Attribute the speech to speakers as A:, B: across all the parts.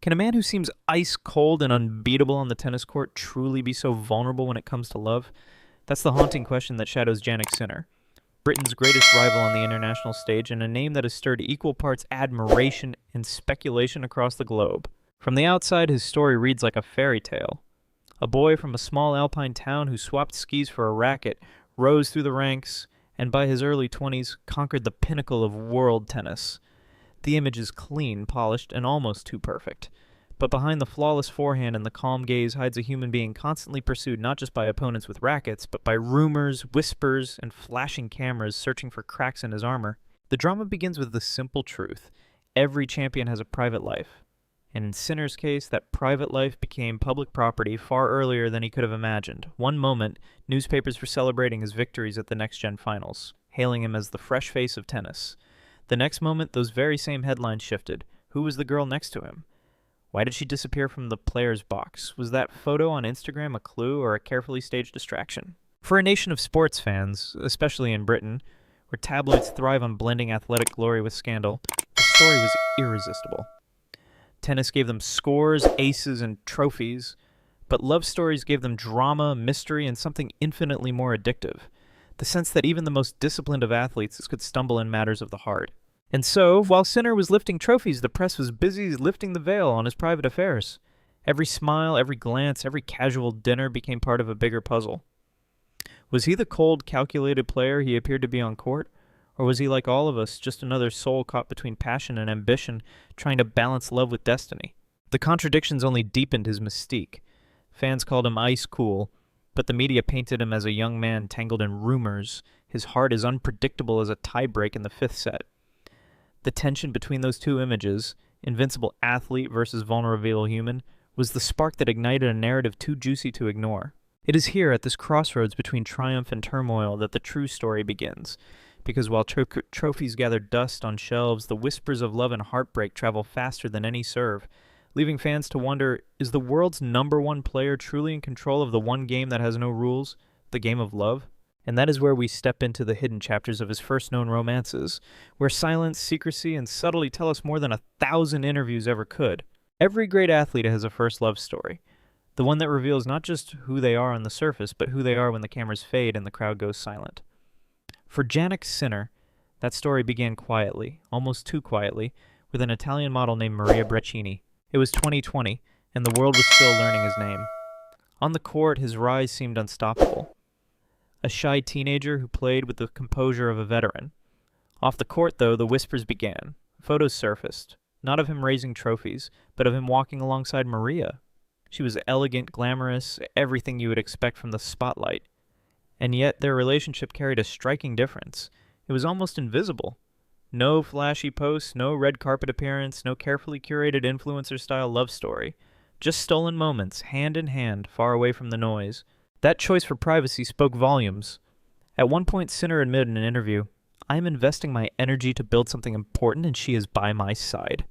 A: Can a man who seems ice cold and unbeatable on the tennis court truly be so vulnerable when it comes to love? That's the haunting question that shadows Jannik Sinner, Britain's greatest rival on the international stage, and a name that has stirred equal parts admiration and speculation across the globe. From the outside, his story reads like a fairy tale. A boy from a small alpine town who swapped skis for a racket, rose through the ranks, and by his early 20s conquered the pinnacle of world tennis. The image is clean, polished, and almost too perfect. But behind the flawless forehand and the calm gaze hides a human being constantly pursued not just by opponents with rackets, but by rumors, whispers, and flashing cameras searching for cracks in his armor. The drama begins with the simple truth. Every champion has a private life. And in Sinner's case, that private life became public property far earlier than he could have imagined. One moment, newspapers were celebrating his victories at the next-gen finals, hailing him as the fresh face of tennis. The next moment, those very same headlines shifted. Who was the girl next to him? Why did she disappear from the player's box? Was that photo on Instagram a clue or a carefully staged distraction? For a nation of sports fans, especially in Britain, where tabloids thrive on blending athletic glory with scandal, the story was irresistible. Tennis gave them scores, aces, and trophies, but love stories gave them drama, mystery, and something infinitely more addictive. The sense that even the most disciplined of athletes could stumble in matters of the heart. And so, while Sinner was lifting trophies, the press was busy lifting the veil on his private affairs. Every smile, every glance, every casual dinner became part of a bigger puzzle. Was he the cold, calculated player he appeared to be on court? Or was he, like all of us, just another soul caught between passion and ambition, trying to balance love with destiny? The contradictions only deepened his mystique. Fans called him ice cool, but the media painted him as a young man tangled in rumors, his heart as unpredictable as a tiebreak in the fifth set. The tension between those two images, invincible athlete versus vulnerable human, was the spark that ignited a narrative too juicy to ignore. It is here, at this crossroads between triumph and turmoil, that the true story begins. Because while trophies gather dust on shelves, the whispers of love and heartbreak travel faster than any serve, leaving fans to wonder, is the world's #1 player truly in control of the one game that has no rules, the game of love? And that is where we step into the hidden chapters of his first known romances, where silence, secrecy, and subtlety tell us more than 1,000 interviews ever could. Every great athlete has a first love story, the one that reveals not just who they are on the surface, but who they are when the cameras fade and the crowd goes silent. For Jannik Sinner, that story began quietly, almost too quietly, with an Italian model named Maria Braccini. It was 2020, and the world was still learning his name. On the court, his rise seemed unstoppable. A shy teenager who played with the composure of a veteran. Off the court, though, the whispers began. Photos surfaced, not of him raising trophies, but of him walking alongside Maria. She was elegant, glamorous, everything you would expect from the spotlight. And yet their relationship carried a striking difference. It was almost invisible. No flashy posts, no red carpet appearance, no carefully curated influencer-style love story. Just stolen moments, hand in hand, far away from the noise. That choice for privacy spoke volumes. At one point, Sinner admitted in an interview, "I am investing my energy to build something important, and she is by my side."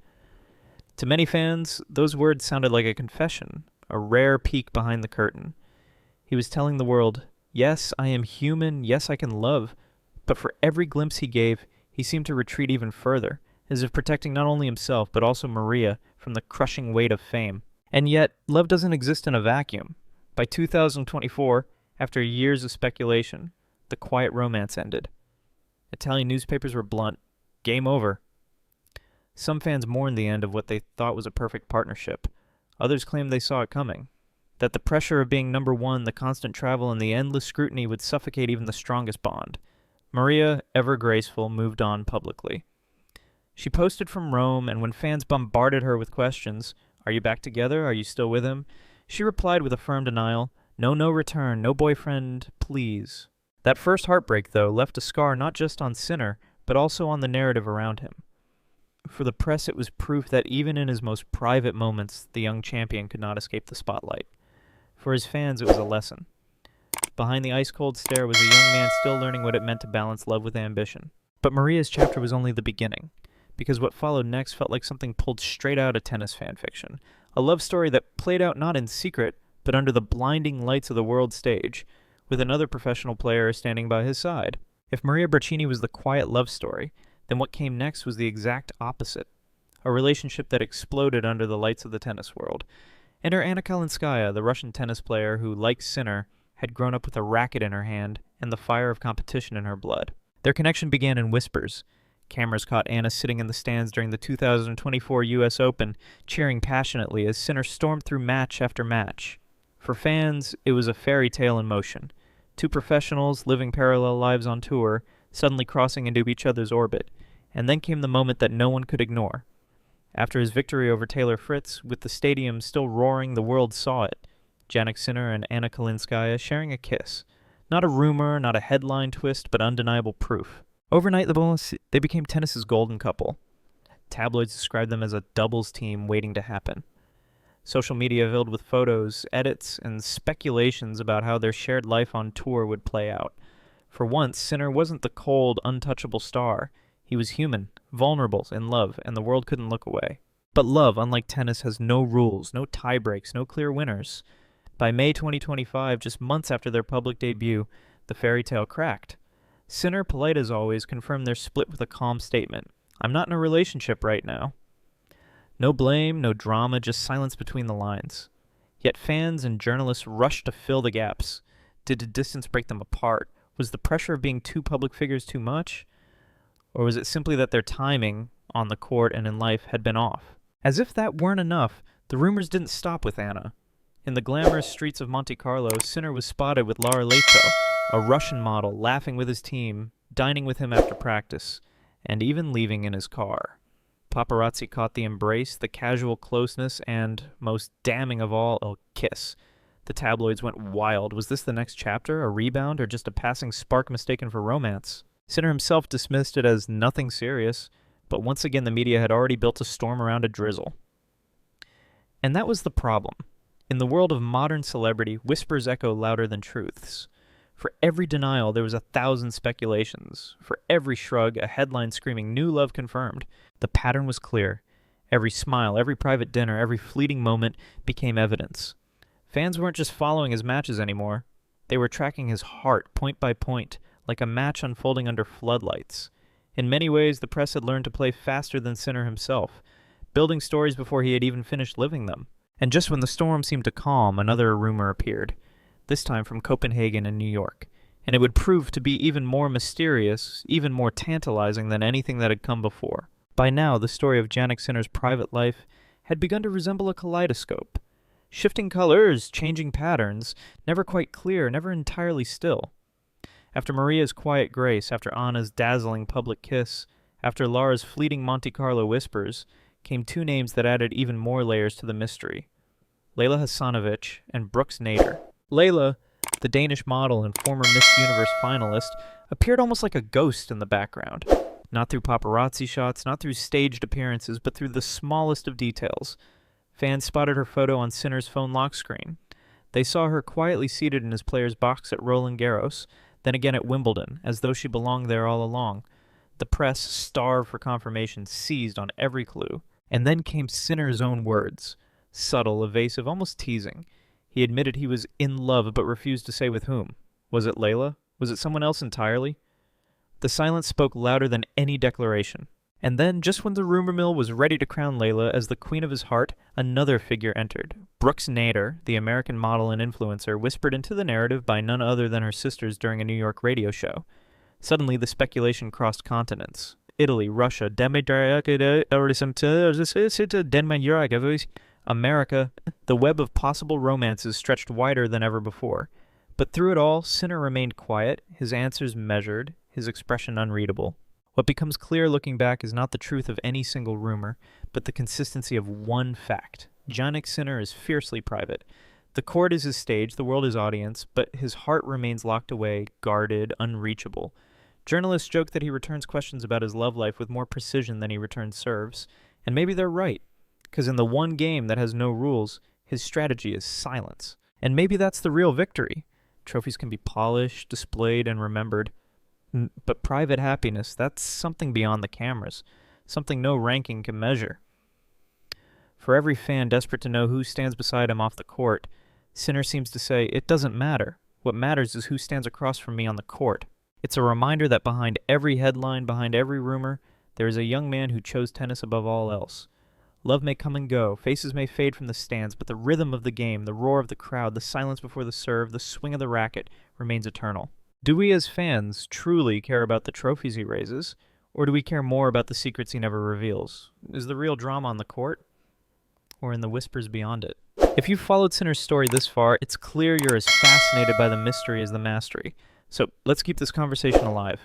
A: To many fans, those words sounded like a confession, a rare peek behind the curtain. He was telling the world, yes, I am human, yes, I can love, but for every glimpse he gave, he seemed to retreat even further, as if protecting not only himself, but also Maria from the crushing weight of fame. And yet, love doesn't exist in a vacuum. By 2024, after years of speculation, the quiet romance ended. Italian newspapers were blunt. Game over. Some fans mourned the end of what they thought was a perfect partnership. Others claimed they saw it coming. That the pressure of being #1, the constant travel, and the endless scrutiny would suffocate even the strongest bond. Maria, ever graceful, moved on publicly. She posted from Rome, and when fans bombarded her with questions, "Are you back together? Are you still with him?" she replied with a firm denial, No return, no boyfriend, please." That first heartbreak, though, left a scar not just on Sinner, but also on the narrative around him. For the press, it was proof that even in his most private moments, the young champion could not escape the spotlight. For his fans, it was a lesson. Behind the ice-cold stare was a young man still learning what it meant to balance love with ambition. But Maria's chapter was only the beginning, because what followed next felt like something pulled straight out of tennis fan fiction. A love story that played out not in secret, but under the blinding lights of the world stage, with another professional player standing by his side. If Maria Braccini was the quiet love story, then what came next was the exact opposite. a relationship that exploded under the lights of the tennis world. Enter Anna Kalinskaya, the Russian tennis player who, like Sinner, had grown up with a racket in her hand and the fire of competition in her blood. Their connection began in whispers. Cameras caught Anna sitting in the stands during the 2024 U.S. Open, cheering passionately as Sinner stormed through match after match. For fans, it was a fairy tale in motion. Two professionals living parallel lives on tour, suddenly crossing into each other's orbit. And then came the moment that no one could ignore. After his victory over Taylor Fritz, with the stadium still roaring, the world saw it. Jannik Sinner and Anna Kalinskaya sharing a kiss. Not a rumor, not a headline twist, but undeniable proof. Overnight, they became tennis's golden couple. Tabloids described them as a doubles team waiting to happen. Social media filled with photos, edits, and speculations about how their shared life on tour would play out. For once, Sinner wasn't the cold, untouchable star. He was human, vulnerable, in love, and the world couldn't look away. But love, unlike tennis, has no rules, no tie-breaks, no clear winners. By May 2025, just months after their public debut, the fairy tale cracked. Sinner, polite as always, confirmed their split with a calm statement. "I'm not in a relationship right now." No blame, no drama, just silence between the lines. Yet fans and journalists rushed to fill the gaps. Did the distance break them apart? Was the pressure of being two public figures too much? Or was it simply that their timing, on the court and in life, had been off? As if that weren't enough, the rumors didn't stop with Anna. In the glamorous streets of Monte Carlo, Sinner was spotted with Lara Leto, a Russian model, laughing with his team, dining with him after practice, and even leaving in his car. Paparazzi caught the embrace, the casual closeness, and, most damning of all, a kiss. The tabloids went wild. Was this the next chapter, a rebound, or just a passing spark mistaken for romance? Sinner himself dismissed it as nothing serious, but once again the media had already built a storm around a drizzle. And that was the problem. In the world of modern celebrity, whispers echo louder than truths. For every denial, there was 1,000 speculations. For every shrug, a headline screaming, "New love confirmed." The pattern was clear. Every smile, every private dinner, every fleeting moment became evidence. Fans weren't just following his matches anymore. They were tracking his heart, point by point, like a match unfolding under floodlights. In many ways, the press had learned to play faster than Sinner himself, building stories before he had even finished living them. And just when the storm seemed to calm, another rumor appeared, this time from Copenhagen and New York, and it would prove to be even more mysterious, even more tantalizing than anything that had come before. By now, the story of Jannik Sinner's private life had begun to resemble a kaleidoscope. Shifting colors, changing patterns, never quite clear, never entirely still. After Maria's quiet grace, after Anna's dazzling public kiss, after Lara's fleeting Monte Carlo whispers, came two names that added even more layers to the mystery. Leila Hasanovic and Brooks Nader. Leila, the Danish model and former Miss Universe finalist, appeared almost like a ghost in the background. Not through paparazzi shots, not through staged appearances, but through the smallest of details. Fans spotted her photo on Sinner's phone lock screen. They saw her quietly seated in his player's box at Roland Garros, then again at Wimbledon, as though she belonged there all along. The press, starved for confirmation, seized on every clue. And then came Sinner's own words. Subtle, evasive, almost teasing. He admitted he was in love, but refused to say with whom. Was it Leila? Was it someone else entirely? The silence spoke louder than any declaration. And then, just when the rumor mill was ready to crown Leila as the queen of his heart, another figure entered. Brooks Nader, the American model and influencer, whispered into the narrative by none other than her sisters during a New York radio show. Suddenly, the speculation crossed continents. Italy, Russia, America. The web of possible romances stretched wider than ever before. But through it all, Sinner remained quiet, his answers measured, his expression unreadable. What becomes clear looking back is not the truth of any single rumor, but the consistency of one fact. Jannik Sinner is fiercely private. The court is his stage, the world his audience, but his heart remains locked away, guarded, unreachable. Journalists joke that he returns questions about his love life with more precision than he returns serves, and maybe they're right, because in the one game that has no rules, his strategy is silence. And maybe that's the real victory. Trophies can be polished, displayed, and remembered. But private happiness, that's something beyond the cameras, something no ranking can measure. For every fan desperate to know who stands beside him off the court, Sinner seems to say, it doesn't matter. What matters is who stands across from me on the court. It's a reminder that behind every headline, behind every rumor, there is a young man who chose tennis above all else. Love may come and go, faces may fade from the stands, but the rhythm of the game, the roar of the crowd, the silence before the serve, the swing of the racket remains eternal. Do we as fans truly care about the trophies he raises, or do we care more about the secrets he never reveals? Is the real drama on the court, or in the whispers beyond it? If you've followed Sinner's story this far, it's clear you're as fascinated by the mystery as the mastery. So let's keep this conversation alive.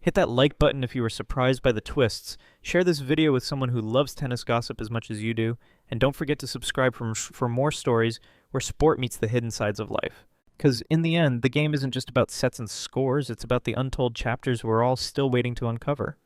A: Hit that like button if you were surprised by the twists, share this video with someone who loves tennis gossip as much as you do, and don't forget to subscribe for more stories where sport meets the hidden sides of life. Because in the end, the game isn't just about sets and scores, it's about the untold chapters we're all still waiting to uncover.